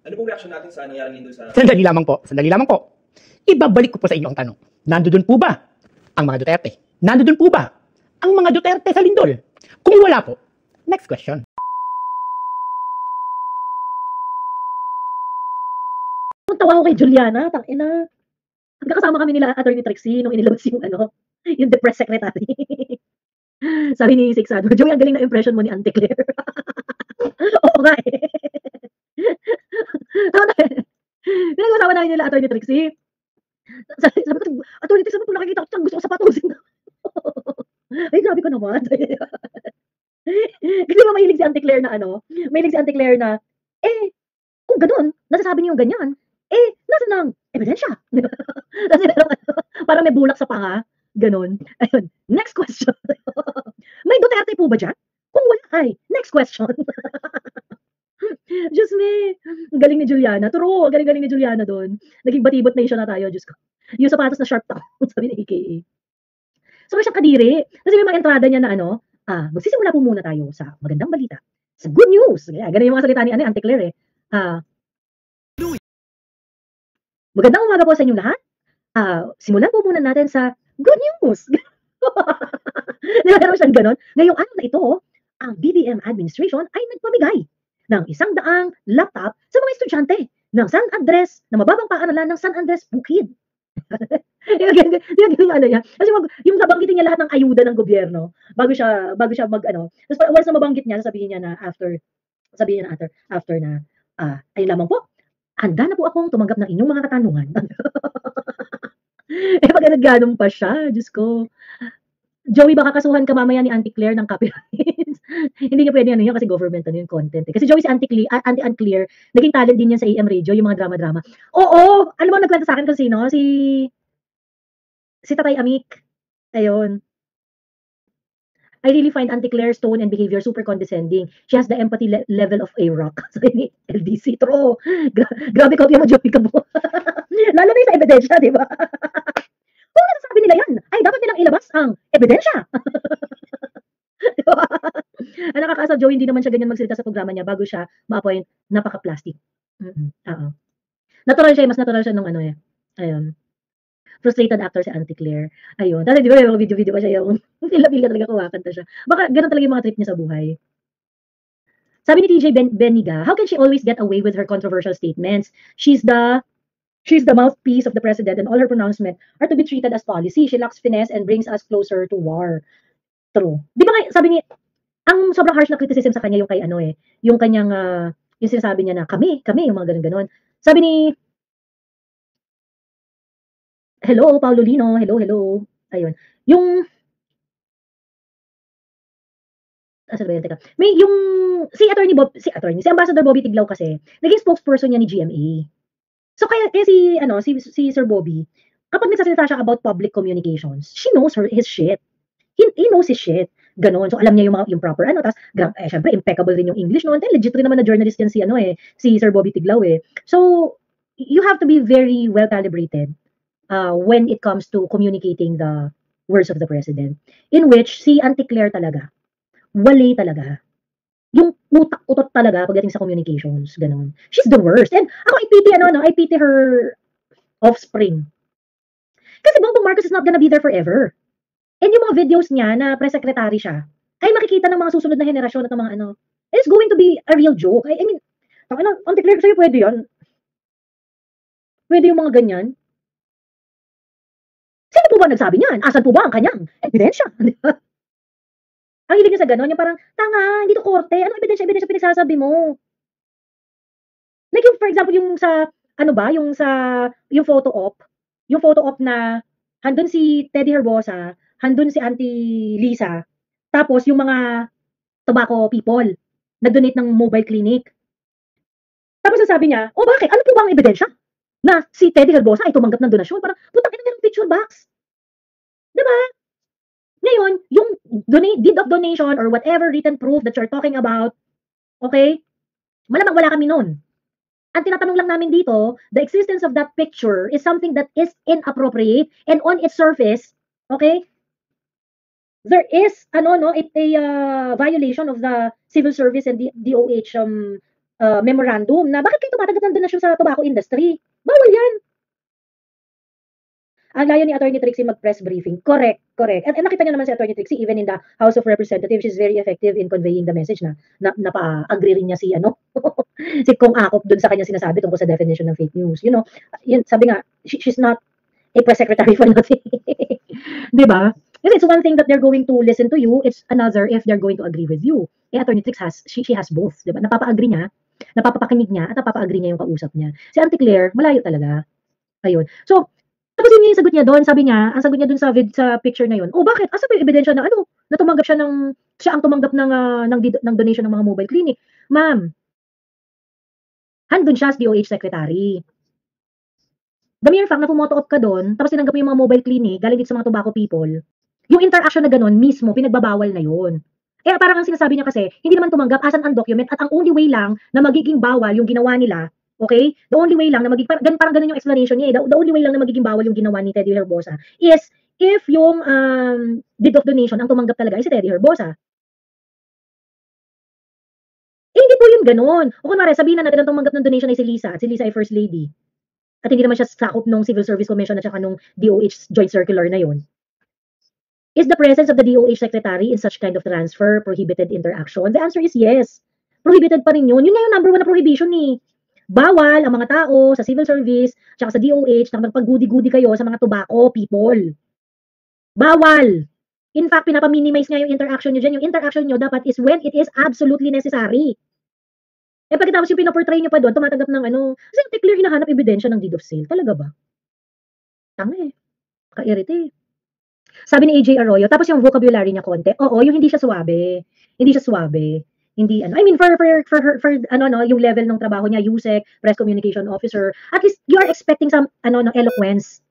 Ano pong reaction natin sa nangyaring Lindol sa... Sandali lamang po, sandali lamang po. Ibabalik ko po sa inyo ang tanong. Nandoon po ba ang mga Duterte? Nandoon po ba ang mga Duterte sa Lindol? Kung wala po, next question. Tawa ko kay Juliana, tangina. Magkakasama kami nila Attorney Trixie nung inilabas yung depressed secretary. Sabi ni Sixado, Joey, ang galing na impression mo ni Auntie Claire. Oo nga eh. Pinag-usapan namin nila Attorney Trixie. Sabi ko, Attorney Trixie, sabi ko, nakikita ko gusto ko sapatusin. Ay, grabe ko naman. Kasi ba mahilig si Auntie Claire na mahilig si Auntie Claire na, kung ganun, nasasabi niyo yung ganyan, nasa nang ebidensya. Kasi parang may bulak sa panga. Ganun. Ayun. Next question. May Duterte po ba dyan? Kung wala ay, next question. Diyos me. Ang galing ni Juliana. Turo, galing-galing ni Juliana doon. Naging batibot nation na tayo, Diyos ko. Yung sapatos na sharp top, sabi ni AKA. So, siyang kadiri. Kasi may mga entrada niya na magsisimula po muna tayo sa magandang balita. Sa good news. Ganun yung mga salita ni Auntie Claire eh. Magandang umaga po sa inyong lahat. Simulan po muna natin sa good news. Meron siyang ganon. Ngayong araw na ito, ang BBM administration ay nagpamigay ng 100 laptop sa mga estudyante ng San Andres, na mababang paaralan ng San Andres Bukid. Kasi yung nabanggitin niya lahat ng ayuda ng gobyerno bago siya tapos once na mabanggit niya, sabihin niya na after na ayun lamang po, handa na po akong tumanggap ng inyong mga katanungan. Pag nagganon pa siya, Diyos ko. Joey, baka kasuhan ka mamaya ni Auntie Claire ng copyright. Hindi niya pwede yun kasi government yung content. Kasi Joey, si Auntie Claire, naging talent din yan sa AM Radio, yung mga drama-drama. Oo! Alam mo, nagkwento sa akin kung sino? Si Tatay Amik. Ayun. I really find Auntie Claire's tone and behavior super condescending. She has the empathy level of a rock. Sabi ni LDC. True. Grabe kopya mo, Joey, ka mo. Lalo na yung sa ebidensya, di ba? Kung nasasabi nila yan, ay dapat nilang ilabas ang ebidensya. Diba? Ang nakakaasar, Joey, hindi naman siya ganyan magsalita sa programa niya bago siya ma-appoint, napaka-plastic. Natural siya, mas natural siya nung ayun. Frustrated actor si Auntie Claire. Ayun. Tapos di ba yung video-video pa siya yung pila-pila talaga kumakanta siya. Baka ganun talaga yung mga trip niya sa buhay. Sabi ni TJ Beniga, how can she always get away with her controversial statements? She's the mouthpiece of the president and all her pronouncements are to be treated as policy. She lacks finesse and brings us closer to war. True. Di ba sabi ni, ang sobrang harsh na criticism sa kanya yung kay yung kanyang, yung sinasabi niya na kami, yung mga ganun-ganun. Sabi ni, hello, Paulo Lino, hello. Ayun. Yung, teka. May si Ambassador Bobby Tiglao kasi, naging spokesperson niya ni GMA. So kaya si Sir Bobby, kapag nagsasalita siya about public communications, she knows his shit. He knows his shit. Ganon. So alam niya yung proper tapos syempre impeccable rin yung English noon. Legit rin naman na journalist yan si Sir Bobby Tiglao eh. So you have to be very well calibrated when it comes to communicating the words of the president. In which si Auntie Claire talaga, wale talaga. Yung utak-utot talaga pagdating sa communications, ganon. She's the worst. And ako, I pity her offspring. Kasi Bongbong Marcos is not gonna be there forever. And yung mga videos niya na press secretary siya, ay makikita ng mga susunod na henerasyon at ng mga it's going to be a real joke. I mean, Auntie Claire, sa'yo pwede yan. Pwede yung mga ganyan. Sino po ba nagsabi niyan? Asan po ba ang kanyang ebidensya? Ang hilig niya sa gano'n, yung parang, tanga, hindi to korte. Anong ebidensya pinagsasabi mo? Like yung, for example, yung photo op na, handun si Teddy Herbosa, handun si Auntie Lisa, tapos yung mga tobacco people, nag-donate ng mobile clinic. Tapos sabi niya, bakit? Ano po ba ang ebidensya? Na si Teddy Herbosa ay tumanggap ng donasyon? Parang, putang ina, merong picture box. Diba? Ngayon, yung deed of donation or whatever written proof that you're talking about, okay, malamang wala kami nun. Ang tinatanong lang namin dito, the existence of that picture is something that is inappropriate and on its surface, okay, there is, a violation of the civil service and the DOH memorandum na bakit kayo tumatanggap ng donasyon sa tobacco industry? Bawal yan. Ang layo ni Attorney Trixie mag-press briefing. Correct, correct. And nakita niyo naman si Attorney Trixie even in the House of Representatives, she's very effective in conveying the message na napa-agree rin niya si si Kong Akop dun sa kanya sinasabi tungkol sa definition ng fake news. You know, yun, sabi nga, she's not a press secretary for nothing. Di ba? Kasi it's one thing that they're going to listen to you, it's another if they're going to agree with you. Eh, Attorney Trix she has both. Di ba? Napapa-agree niya, napapakinig niya, at napapa-agree niya yung kausap niya. Si Auntie Claire, malayo talaga. Ayun. So, tapos yun yung sagot niya doon, sabi niya, ang sagot niya doon sa picture na yun, oh bakit? Asa ba yung ebidensya na na tumanggap siya siya ang tumanggap ng donation ng mga mobile clinic? Ma'am, handun siya as DOH secretary. The mere fact na pumoto up ka doon, tapos tinanggap mo yung mga mobile clinic, galing dito sa mga tobacco people, yung interaction na ganun mismo, pinagbabawal na yun. Eh parang ang sinasabi niya kasi, hindi naman tumanggap as an undocument at ang only way lang na magiging bawal yung ginawa nila. Okay? The only way lang na parang ganun yung explanation niya eh. The only way lang na magiging bawal yung ginawa ni Teddy Herbosa is if yung deed of donation ang tumanggap talaga ay si Teddy Herbosa. Eh, hindi po yun ganun. O kunwari, sabihin na natin ang tumanggap ng donation ay si Lisa at si Lisa ay First Lady. At hindi naman siya sakop ng Civil Service Commission at saka nung DOH Joint Circular na yun. Is the presence of the DOH Secretary in such kind of transfer prohibited interaction? The answer is yes. Prohibited pa rin yun. Yun nga yung number 1 na prohibition eh. Bawal ang mga tao sa civil service tsaka sa DOH na magpag-gudi-gudi kayo sa mga tobacco people. Bawal. In fact, pinapa-minimize nga yung interaction nyo dyan. Yung interaction nyo dapat is when it is absolutely necessary. Eh pagkatapos yung pinaportray nyo pa doon, tumatanggap ng kasi yung clear hinahanap ebidensya ng deed of sale. Talaga ba? Tanga eh. Ka-irite. Sabi ni AJ Arroyo, tapos yung vocabulary niya konti. Oo, yung hindi siya suwabe. Hindi siya suwabe. Hindi I mean for yung level ng trabaho niya, USEC, Press Communication Officer, at least you are expecting some eloquence,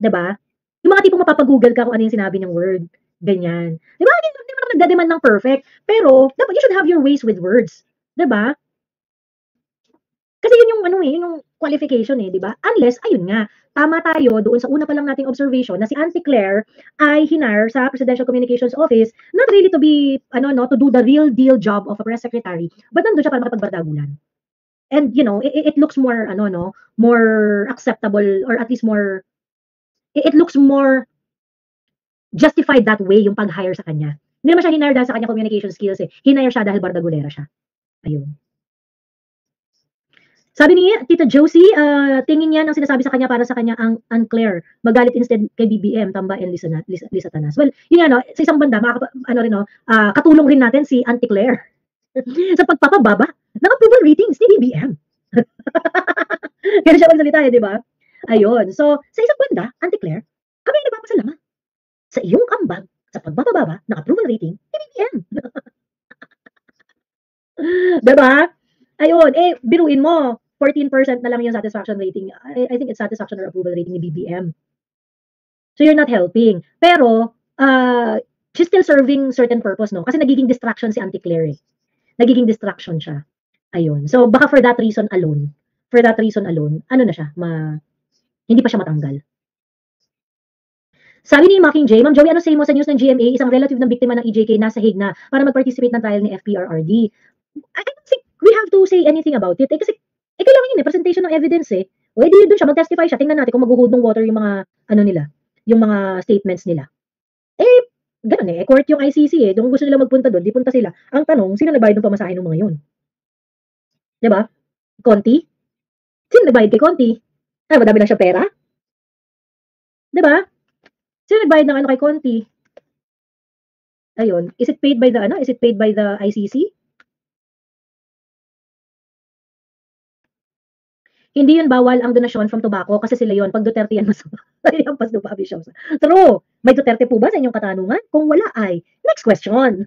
'di ba? Yung mga tipong mapapag-google ka kung ano yung sinabi niyang word, ganyan. 'Di ba? Hindi naman nagde-demand ng perfect, pero dapat you should have your ways with words, 'di ba? Kasi yun yung yun yung qualification eh, 'di ba? Unless ayun nga, tama tayo doon sa una pa lang nating observation na si Auntie Claire ay hinar sa Presidential Communications Office not really to be to do the real deal job of a press secretary, but nandun siya para makipagbardagulan. And you know, it looks more more acceptable or at least more it looks more justified that way yung pag-hire sa kanya. Hindi naman siya hinire dahil sa kanya communication skills eh. Hinire siya dahil bardagulera siya. Ayun. Sabi ni Tita Josie, tingin niya ng sinasabi sa kanya para sa kanya ang unclear. Magalit instead kay BBM, Tamba and Lisa Tanas. Well, yun nga sa isang banda, katulong rin natin si Auntie Claire sa pagpapababa ng approval ratings ni BBM. Kaya siya magsalita eh, di ba? Ayun. So, sa isang banda, Auntie Claire, kami ay nagpapasalamat sa iyong ambag sa pagbababa ng approval rating ni BBM. Diba? Ayun, biruin mo, 14% na lang yung satisfaction rating. I think it's satisfaction or approval rating ni BBM. So you're not helping. Pero, she's still serving certain purpose, no? Kasi nagiging distraction si Auntie Claire eh. Nagiging distraction siya. Ayun. So, baka for that reason alone, ano na siya, hindi pa siya matanggal. Sabi ni Mocking J, Ma'am Joey, ano say mo sa news ng GMA, isang relative ng biktima ng EJK nasa Hague na para mag-participate ng trial ni FPRRD? I don't think we have to say anything about it. Kasi, kailangan yun presentation ng evidence eh. O edi doon siya, mag-testify siya. Tingnan natin kung mag-hold ng water yung mga, nila, yung mga statements nila. Ganun eh. Court yung ICC eh. Kung gusto nila magpunta doon, di punta sila. Ang tanong, sino nagbayad ng pamasahe ng mga yun? Diba? Conti? Sino nagbayad kay Conti? Madami lang siya pera? Diba? Sino nagbayad ng kay Conti? Ayun. Is it paid by the ICC? Hindi yun bawal ang donasyon from tobacco kasi sila yun. Pag Duterte yan masama. Yan pas True. May Duterte po ba sa inyong katanungan? Kung wala ay, next question.